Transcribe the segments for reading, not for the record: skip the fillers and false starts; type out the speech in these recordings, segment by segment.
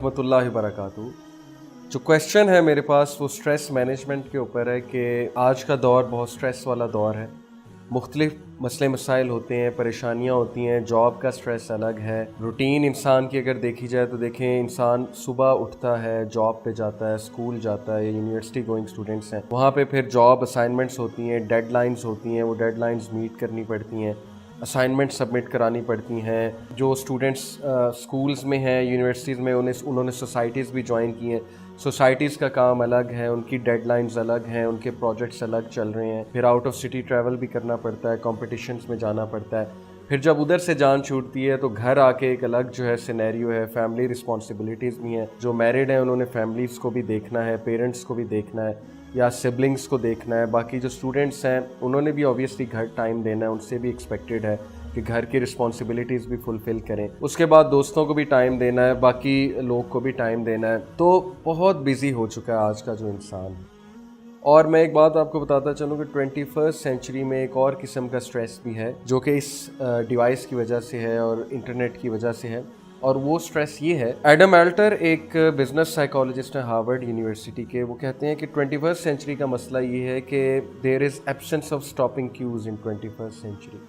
रहमतुल्लाहि वबरकातुहू। जो क्वेश्चन है मेरे पास वो स्ट्रेस मैनेजमेंट के ऊपर है कि आज का दौर बहुत स्ट्रेस वाला दौर है। मुख्तलिफ मसले मसाइल होते हैं, परेशानियाँ होती हैं, जॉब का स्ट्रेस अलग है। रूटीन इंसान की अगर देखी जाए तो देखें, इंसान सुबह उठता है, जॉब पे जाता है, स्कूल जाता है, यूनिवर्सिटी गोइंग स्टूडेंट्स हैं, वहाँ पे फिर जॉब असाइनमेंट्स होती हैं, डेडलाइंस होती हैं, वो डेडलाइंस मीट करनी पड़ती हैं, असाइनमेंट सबमिट करानी पड़ती हैं। जो स्टूडेंट्स स्कूल्स में हैं, यूनिवर्सिटीज़ में, उन्होंने सोसाइटीज़ भी ज्वाइन की हैं। सोसाइटीज़ का काम अलग है, उनकी डेडलाइंस अलग हैं, उनके प्रोजेक्ट्स अलग चल रहे हैं। फिर आउट ऑफ सिटी ट्रैवल भी करना पड़ता है, कॉम्पिटिशन्स में जाना पड़ता है। फिर जब उधर से जान छूटती है तो घर आके एक अलग जो है सिनेरियो है, फैमिली रिस्पॉन्सिबिलिटीज़ भी हैं। जो मैरिड हैं उन्होंने फैमिलीज़ को भी देखना है, पेरेंट्स को भी देखना है या सिबलिंग्स को देखना है। बाकी जो स्टूडेंट्स हैं उन्होंने भी ऑब्वियसली घर टाइम देना है, उनसे भी एक्सपेक्टेड है कि घर की रिस्पॉन्सिबिलिटीज़ भी फुलफ़िल करें। उसके बाद दोस्तों को भी टाइम देना है, बाकी लोग को भी टाइम देना है। तो बहुत बिज़ी हो चुका है आज का जो इंसान है। और मैं एक बात आपको बताता चलूँ कि 21st सेंचुरी में एक और किस्म का स्ट्रेस भी है जो कि इस डिवाइस की वजह से है और इंटरनेट की वजह से है, और वो स्ट्रेस ये है। एडम एल्टर एक बिजनेस साइकोलॉजिस्ट हैं हार्वर्ड यूनिवर्सिटी के। वो कहते हैं कि 21st सेंचुरी का मसला ये है कि there is absence of stopping cues in 21st century.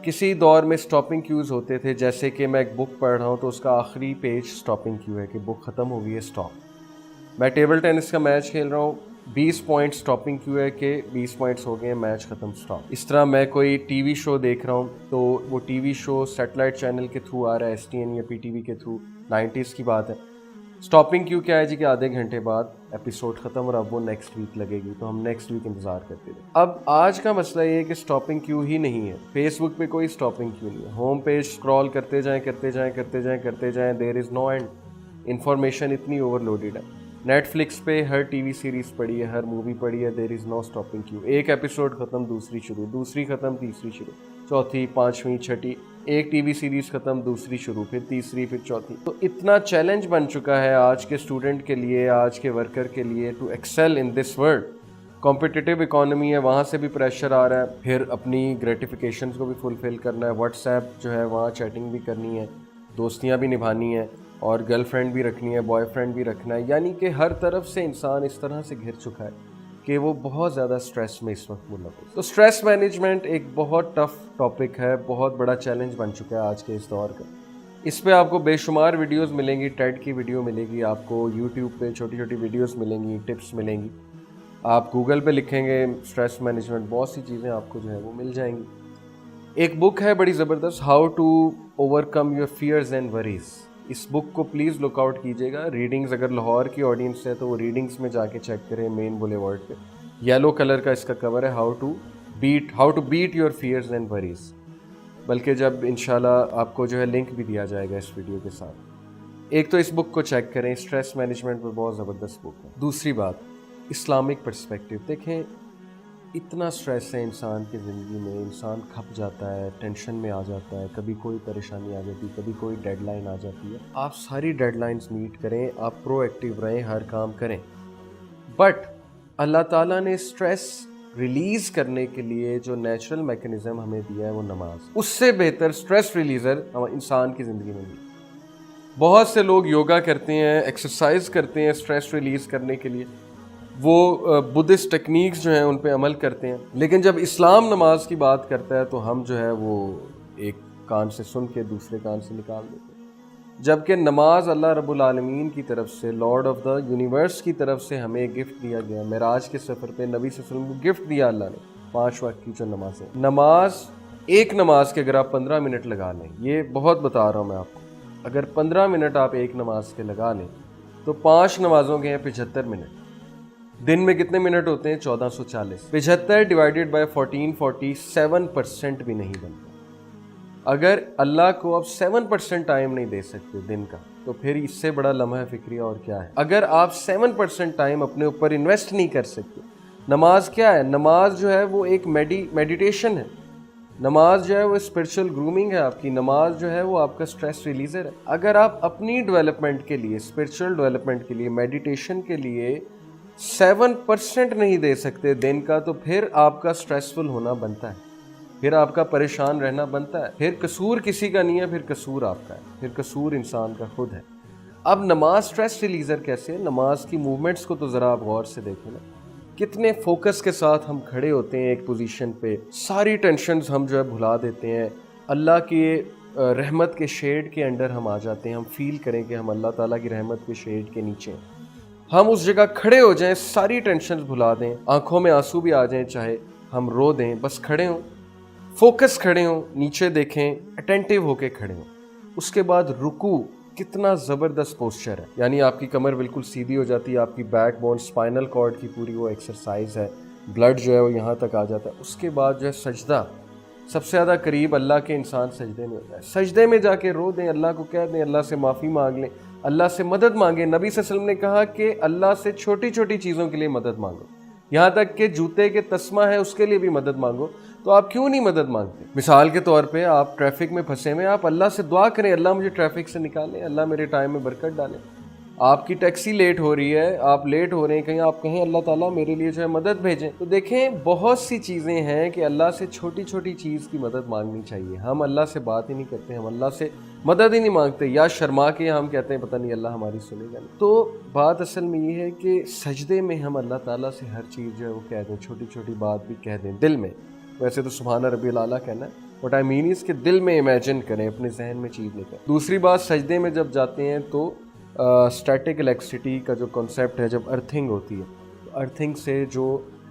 किसी दौर में स्टॉपिंग क्यूज़ होते थे, जैसे कि मैं एक बुक पढ़ रहा हूँ तो उसका आखिरी पेज स्टॉपिंग क्यू है कि बुक ख़त्म हो गई है, स्टॉप। मैं टेबल टेनिस का मैच खेल रहा हूँ, 20 पॉइंट स्टॉपिंग क्यू है कि 20 पॉइंट्स हो गए हैं, मैच ख़त्म, स्टॉप। इस तरह मैं कोई टीवी शो देख रहा हूँ तो वो टीवी शो सैटेलाइट चैनल के थ्रू आ रहा है, STN या PTV के थ्रू, 90s की बात है। स्टॉपिंग क्यू क्या है जी कि आधे घंटे बाद एपिसोड ख़त्म और अब वो नेक्स्ट वीक लगेगी, तो हम नेक्स्ट वीक इंतज़ार करते थे। अब आज का मसला ये है कि स्टॉपिंग क्यू ही नहीं है। फेसबुक पे कोई स्टॉपिंग क्यू नहीं है। होम पेज स्क्रॉल करते जाएं करते जाएं करते जाएं करते जाएं, there is no end. Information इतनी ओवरलोडेड है। नेटफ्लिक्स पे हर टीवी सीरीज़ पड़ी है, हर मूवी पड़ी है, there is no stopping cue. एक एपिसोड ख़त्म, दूसरी शुरू, दूसरी ख़त्म, तीसरी शुरू, चौथी, पाँचवीं, छठी, एक टीवी सीरीज़ ख़त्म, दूसरी शुरू, फिर तीसरी, फिर चौथी। तो इतना चैलेंज बन चुका है आज के स्टूडेंट के लिए, आज के वर्कर के लिए, to excel in this world. Competitive economy है, वहाँ से भी प्रेशर आ रहा है, फिर अपनी ग्रेटिफिकेशंस को भी फुलफ़िल करना है, व्हाट्सएप जो है वहाँ चैटिंग भी करनी है, दोस्तियाँ भी निभानी है, और गर्लफ्रेंड भी रखनी है, बॉयफ्रेंड भी रखना है। यानी कि हर तरफ से इंसान इस तरह से घिर चुका है कि वो बहुत ज़्यादा स्ट्रेस में इस वक्त मुलव्वस है। तो स्ट्रेस मैनेजमेंट एक बहुत टफ टॉपिक है, बहुत बड़ा चैलेंज बन चुका है आज के इस दौर का। इस पे आपको बेशुमार वीडियोस मिलेंगी, टेड की वीडियो मिलेगी आपको, यूट्यूब पे छोटी छोटी वीडियोस मिलेंगी, टिप्स मिलेंगी। आप गूगल पे लिखेंगे स्ट्रेस मैनेजमेंट, बहुत सी चीज़ें आपको जो है वो मिल जाएंगी। एक बुक है बड़ी ज़बरदस्त, how to overcome your fears and worries. इस बुक को प्लीज़ लुकआउट कीजिएगा। रीडिंग्स, अगर लाहौर की ऑडियंस है तो वो रीडिंग्स में जाके चेक करें, मेन बुलेवार्ड पे येलो कलर का इसका कवर है, how to beat your fears and worries. बल्कि जब इंशाल्लाह आपको जो है लिंक भी दिया जाएगा इस वीडियो के साथ। एक तो इस बुक को चेक करें, स्ट्रेस मैनेजमेंट पर बहुत ज़बरदस्त बुक है। दूसरी बात, इस्लामिक पर्सपेक्टिव देखें। इतना स्ट्रेस है इंसान की ज़िंदगी में, इंसान खप जाता है, टेंशन में आ जाता है, कभी कोई परेशानी आ जाती है, कभी कोई डेडलाइन आ जाती है। आप सारी डेडलाइंस मीट करें, आप प्रोएक्टिव रहें, हर काम करें, बट अल्लाह ताला ने स्ट्रेस रिलीज़ करने के लिए जो नेचुरल मैकेनिज़्म हमें दिया है वो नमाज, उससे बेहतर स्ट्रेस रिलीज़र इंसान की ज़िंदगी में नहीं। बहुत से लोग योगा करते हैं, एक्सरसाइज करते हैं स्ट्रेस रिलीज़ करने के लिए, वो बुद्धिस्ट टेक्निक्स जो हैं उन पे अमल करते हैं, लेकिन जब इस्लाम नमाज की बात करता है तो हम जो है वो एक कान से सुन के दूसरे कान से निकाल देते हैं। जबकि नमाज अल्लाह रब्बुल आलमीन की तरफ से, लॉर्ड ऑफ द यूनिवर्स की तरफ से हमें गिफ्ट दिया गया। मेराज के सफ़र पे नबी सल्लल्लाहु अलैहि वसल्लम को गिफ्ट दिया अल्लाह ने, 5 वक्त की जो नमाज़ है। नमाज, एक नमाज के अगर आप 15 मिनट लगा लें, ये बहुत बता रहा हूँ मैं आपको, अगर 15 मिनट आप एक नमाज के लगा लें तो 5 नमाजों के हैं 75 मिनट। दिन में कितने मिनट होते हैं? 1440। 75 डिवाइडेड बाय 1440, 7% भी नहीं बनता। अगर अल्लाह को आप 7% टाइम नहीं दे सकते दिन का, तो फिर इससे बड़ा लम्हा फिक्रिया और क्या है। अगर आप 7% टाइम अपने ऊपर इन्वेस्ट नहीं कर सकते, नमाज क्या है? नमाज जो है वो एक मेडिटेशन है। नमाज जो है वो स्पिरिचुअल ग्रूमिंग है आपकी। नमाज जो है वो आपका स्ट्रेस रिलीजर है। अगर आप अपनी डेवलपमेंट के लिए, स्पिरिचुअल डेवलपमेंट के लिए, मेडिटेशन के लिए 7% नहीं दे सकते दिन का, तो फिर आपका स्ट्रेसफुल होना बनता है, फिर आपका परेशान रहना बनता है। फिर कसूर किसी का नहीं है, फिर कसूर आपका है, फिर कसूर इंसान का खुद है। اب نماز اسٹریس ریلیزر کیسے ہے؟ نماز کی موومنٹس کو تو ذرا آپ غور سے دیکھیں نا، کتنے فوکس کے ساتھ ہم کھڑے ہوتے ہیں ایک پوزیشن پہ، ساری ٹینشنز ہم جو ہے بھلا دیتے ہیں، اللہ کی رحمت کے شیڈ کے انڈر ہم آ جاتے ہیں، ہم فیل کریں کہ ہم اللہ تعالیٰ کی رحمت کے شیڈ کے نیچے ہیں، ہم اس جگہ کھڑے ہو جائیں، ساری ٹینشنز بھلا دیں، آنکھوں میں آنسو بھی آ جائیں، چاہے ہم رو دیں، بس کھڑے ہوں، فوکس کھڑے ہوں، نیچے دیکھیں، اٹینٹیو ہو کے کھڑے ہوں۔ اس کے بعد رکوع، کتنا زبردست پوسچر ہے، یعنی آپ کی کمر بالکل سیدھی ہو جاتی ہے، آپ کی بیک بون، اسپائنل کارڈ کی پوری وہ ایکسرسائز ہے، بلڈ جو ہے وہ یہاں تک آ جاتا ہے۔ اس کے بعد جو ہے سجدہ، سب سے زیادہ قریب اللہ کے انسان سجدے میں ہوتا ہے، سجدے میں جا کے رو دیں، اللہ کو کہہ دیں، اللہ سے معافی مانگ لیں، اللہ سے مدد مانگیں۔ نبی صلی اللہ علیہ وسلم نے کہا کہ اللہ سے چھوٹی چھوٹی چیزوں کے لیے مدد مانگو، یہاں تک کہ جوتے کے تسمہ ہے اس کے لیے بھی مدد مانگو، تو آپ کیوں نہیں مدد مانگتے؟ مثال کے طور پہ آپ ٹریفک میں پھنسے ہوئے، آپ اللہ سے دعا کریں، اللہ مجھے ٹریفک سے نکالیں، اللہ میرے ٹائم میں برکت ڈالیں۔ آپ کی ٹیکسی لیٹ ہو رہی ہے، آپ لیٹ ہو رہے ہیں کہیں، آپ کہیں اللہ تعالیٰ میرے لیے جو ہے مدد بھیجیں۔ تو دیکھیں بہت سی چیزیں ہیں کہ اللہ سے چھوٹی چھوٹی چیز کی مدد مانگنی چاہیے۔ ہم اللہ سے بات ہی نہیں کرتے، ہم اللہ سے مدد ہی نہیں مانگتے، یا شرما کے ہم کہتے ہیں پتہ نہیں اللہ ہماری سنے گا نہیں۔ تو بات اصل میں یہ ہے کہ سجدے میں ہم اللہ تعالیٰ سے ہر چیز جو ہے وہ کہہ دیں، چھوٹی چھوٹی بات بھی کہہ دیں دل میں، ویسے تو سبحان ربی الاعلیٰ کہنا ہے، بٹ آئی مین اس کے دل میں امیجن کریں، اپنے ذہن میں چیز لے کر۔ دوسری بات، سجدے میں جب جاتے ہیں تو اسٹیٹک الیکٹریسٹی کا جو کنسیپٹ ہے، جب ارتھنگ ہوتی ہے تو ارتھنگ سے جو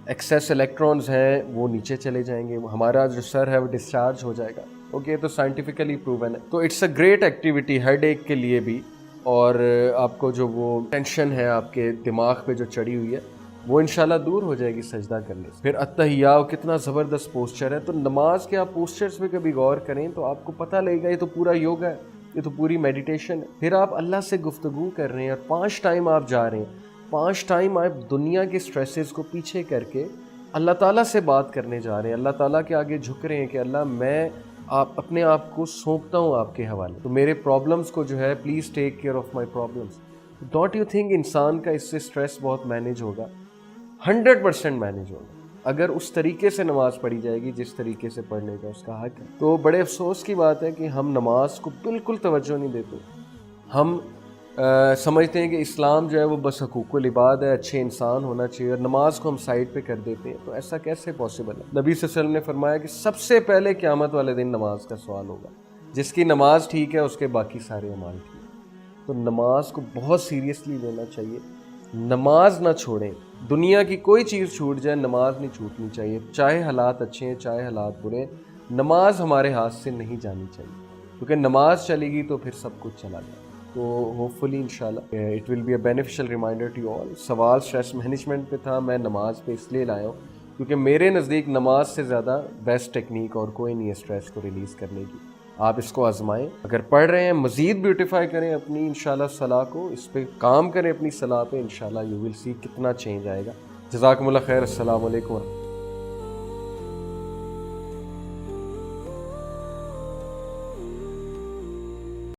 ایکسیس الیکٹرانز ہیں وہ نیچے چلے جائیں گے، ہمارا جو سر ہے وہ ڈسچارج ہو جائے گا۔ اوکے، تو سائنٹیفکلی پروون ہے، تو it's a great activity head ایک کے لیے بھی، اور آپ کو جو وہ ٹینشن ہے آپ کے دماغ پہ جو چڑھی ہوئی ہے وہ انشاءاللہ دور ہو جائے گی سجدہ کرنے سے۔ پھر التحیہ، کتنا زبردست پوسچر ہے، تو نماز کے آپ پوسچرز پہ کبھی غور کریں تو آپ کو پتہ لگے گا یہ تو پورا یوگا ہے، یہ تو پوری میڈیٹیشن ہے۔ پھر آپ اللہ سے گفتگو کر رہے ہیں، اور 5 ٹائم آپ جا رہے ہیں، 5 ٹائم آپ دنیا کے سٹریسز کو پیچھے کر کے اللہ تعالیٰ سے بات کرنے جا رہے ہیں، اللہ تعالیٰ کے آگے جھک رہے ہیں کہ اللہ میں اپنے آپ کو سونپتا ہوں آپ کے حوالے، تو میرے پرابلمس کو جو ہے please take care of my problems. Don't you think انسان کا اس سے سٹریس بہت مینیج ہوگا؟ 100% مینیج ہوگا اگر اس طریقے سے نماز پڑھی جائے گی جس طریقے سے پڑھنے کا اس کا حق ہے۔ تو بڑے افسوس کی بات ہے کہ ہم نماز کو بالکل توجہ نہیں دیتے، ہم سمجھتے ہیں کہ اسلام جو ہے وہ بس حقوق العباد ہے، اچھے انسان ہونا چاہیے، اور نماز کو ہم سائڈ پہ کر دیتے ہیں، تو ایسا کیسے پاسبل ہے؟ نبی صلی اللہ علیہ وسلم نے فرمایا کہ سب سے پہلے قیامت والے دن نماز کا سوال ہوگا، جس کی نماز ٹھیک ہے اس کے باقی سارے اعمال ٹھیک۔ تو نماز کو بہت سیریسلی لینا چاہیے، نماز نہ چھوڑیں، دنیا کی کوئی چیز چھوٹ جائے نماز نہیں چھوٹنی چاہیے، چاہے حالات اچھے ہیں چاہے حالات برے ہیں، نماز ہمارے ہاتھ سے نہیں جانی چاہیے، کیونکہ نماز چلے گی تو پھر سب کچھ چلا جائے۔ تو ہوپ فلی انشاءاللہ it will be a beneficial reminder to all. سوال اسٹریس مینجمنٹ پہ تھا، میں نماز پہ اس لیے لایا ہوں کیونکہ میرے نزدیک نماز سے زیادہ بیسٹ ٹیکنیک اور کوئی نہیں ہے اسٹریس کو ریلیز کرنے کی۔ آپ اس کو آزمائیں، اگر پڑھ رہے ہیں مزید بیوٹیفائی کریں اپنی انشاءاللہ صلاح کو، اس پہ کام کریں اپنی صلاح پہ، انشاءاللہ یو ول سی کتنا چینج آئے گا۔ جزاکم اللہ خیر، السلام علیکم۔